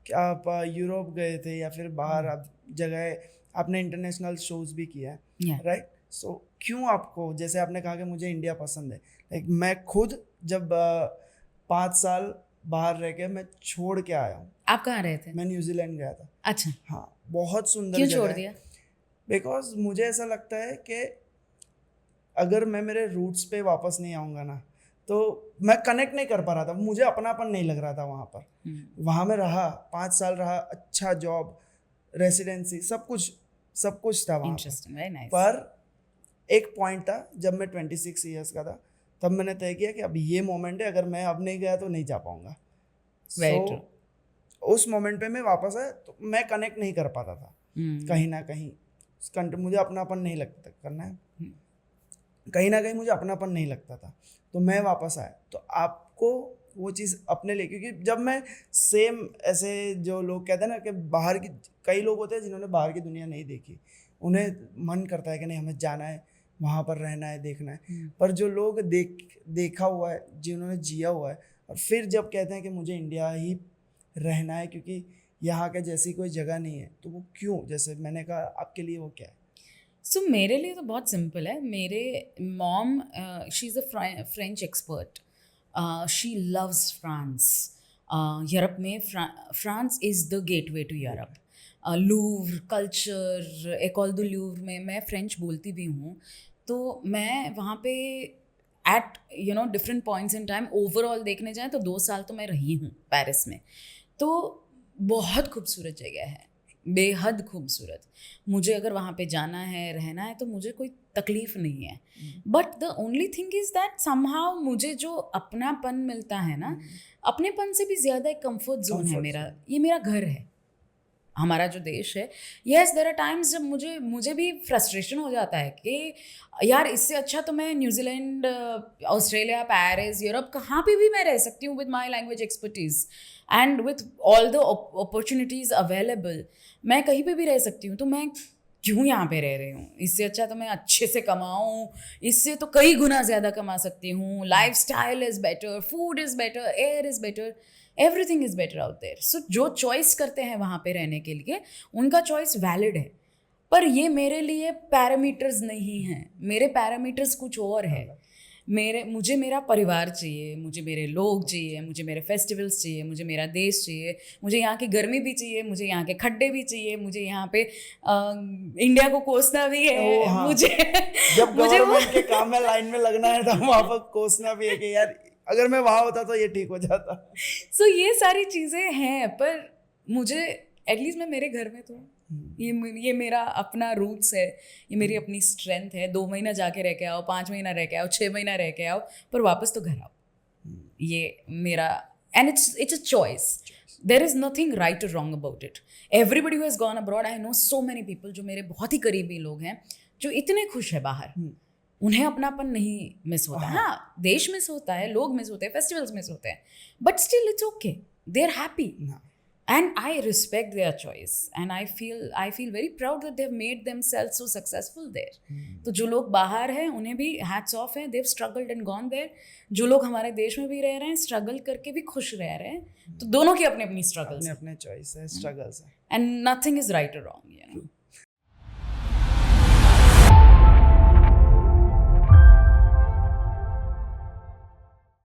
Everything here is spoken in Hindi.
आप यूरोप गए थे या फिर बाहर आप जगह आपने इंटरनेशनल शोज भी किया है, राइट? सो क्यों आपको, जैसे आपने कहा कि मुझे इंडिया पसंद है, लाइक मैं खुद जब 5 साल बाहर रह के मैं छोड़ के आया हूँ। आप कहाँ रहे थे? मैं न्यूजीलैंड गया था। अच्छा, हाँ, बहुत सुंदर क्यों जगह छोड़ है। दिया? बिकॉज मुझे ऐसा लगता है कि अगर मैं मेरे रूट्स पे वापस नहीं आऊँगा ना, तो मैं कनेक्ट नहीं कर पा रहा था, मुझे अपनापन नहीं लग रहा था वहाँ पर। वहाँ मैं रहा 5 साल रहा, अच्छा जॉब, रेसिडेंसी, सब कुछ था वहाँ पर। Interesting, very nice. पर एक पॉइंट था जब मैं 26 ईयर्स का था, तब मैंने तय किया कि अब ये मोमेंट है, अगर मैं अब नहीं गया तो नहीं जा पाऊँगा। Very true. उस मोमेंट पे मैं वापस आया तो मैं कनेक्ट नहीं कर पाता था कहीं ना कहीं। मुझे अपनापन नहीं लगता करना है, कहीं ना कहीं मुझे अपनापन नहीं लगता था, तो मैं वापस आया। तो आपको वो चीज़ अपने लिए, क्योंकि जब मैं सेम ऐसे जो लोग कहते हैं ना कि बाहर की, कई लोग होते हैं जिन्होंने बाहर की दुनिया नहीं देखी, उन्हें मन करता है कि नहीं हमें जाना है, वहाँ पर रहना है, देखना है। पर जो लोग देखा हुआ है, जिन्होंने जिया हुआ है, और फिर जब कहते हैं कि मुझे इंडिया ही रहना है क्योंकि यहाँ के जैसी कोई जगह नहीं है, तो वो क्यों, जैसे मैंने कहा, आपके लिए वो क्या है? सो मेरे लिए तो बहुत सिंपल है। मेरे mom, she is a French expert, she loves France. Europe में France is the gateway to Europe. Louvre culture, Ecole du Louvre में मैं फ्रेंच बोलती भी हूँ, तो मैं वहाँ पे at different points in time overall देखने जाएँ तो 2 साल तो मैं रही हूँ पेरिस में। तो बहुत खूबसूरत जगह है, बेहद खूबसूरत। मुझे अगर वहाँ पे जाना है, रहना है, तो मुझे कोई तकलीफ़ नहीं है। But the only thing is that somehow मुझे जो अपनापन मिलता है ना, अपनेपन से भी ज़्यादा एक कंफर्ट जोन है मेरा। ये मेरा घर है, हमारा जो देश है। येस, देयर आर टाइम्स जब मुझे भी फ्रस्ट्रेशन हो जाता है कि यार इससे अच्छा तो मैं न्यूजीलैंड, ऑस्ट्रेलिया, पेरिस, यूरोप कहाँ पे भी मैं रह सकती हूँ with my language expertise and with all the opportunities available. मैं कहीं पे भी रह सकती हूँ, तो मैं क्यों यहाँ पे रह रही हूँ? इससे अच्छा तो मैं अच्छे से कमाऊँ, इससे तो कई गुना ज़्यादा कमा सकती हूँ। Lifestyle is better, food is better, air is better, everything is better out there. So जो चॉइस करते हैं वहाँ पे रहने के लिए, उनका चॉइस वैलिड है, पर ये मेरे लिए पैरामीटर्स नहीं हैं। मेरे पैरामीटर्स कुछ और है। मुझे मेरा परिवार चाहिए, मुझे मेरे लोग चाहिए, मुझे मेरे फेस्टिवल्स चाहिए, मुझे मेरा देश चाहिए, मुझे यहाँ की गर्मी भी चाहिए, मुझे यहाँ के खड्डे भी चाहिए, मुझे यहाँ पे इंडिया को कोसना भी है। हाँ, मुझे जब मुझे वो गवर्नमेंट के काम में लाइन में लगना है तो वहाँ पर कोसना भी है कि यार अगर मैं वहाँ होता तो ये ठीक हो जाता। सो ये सारी चीज़ें हैं, पर मुझे एटलीस्ट मैं मेरे घर में तो ये मेरा अपना रूट्स है, ये मेरी अपनी स्ट्रेंथ है। 2 महीना जाके रह के आओ, 5 महीना रह के आओ, 6 महीना रह के आओ, पर वापस तो घर आओ। ये मेरा, and it's a choice. There is nothing right और wrong about it. Everybody who has gone abroad, I know so many people जो मेरे बहुत ही करीबी लोग हैं, जो इतने खुश है बाहर, उन्हें अपनापन नहीं मिस होता है। हाँ, देश मिस होता है, लोग मिस होते हैं, फेस्टिवल्स मिस होते हैं, but still it's okay, they are happy and I respect their choice and I feel very proud that they have made themselves so successful there. तो जो लोग बाहर हैं उन्हें भी हैट्स ऑफ है, they have struggled and gone there. जो लोग हमारे देश में भी रह रहे हैं, स्ट्रगल करके भी खुश रह रहे हैं, तो दोनों की अपनी अपनी स्ट्रगल्स अपने अपने चॉइस है, स्ट्रगल्स है, एंड नथिंग इज राइट और रॉन्ग, यू नो।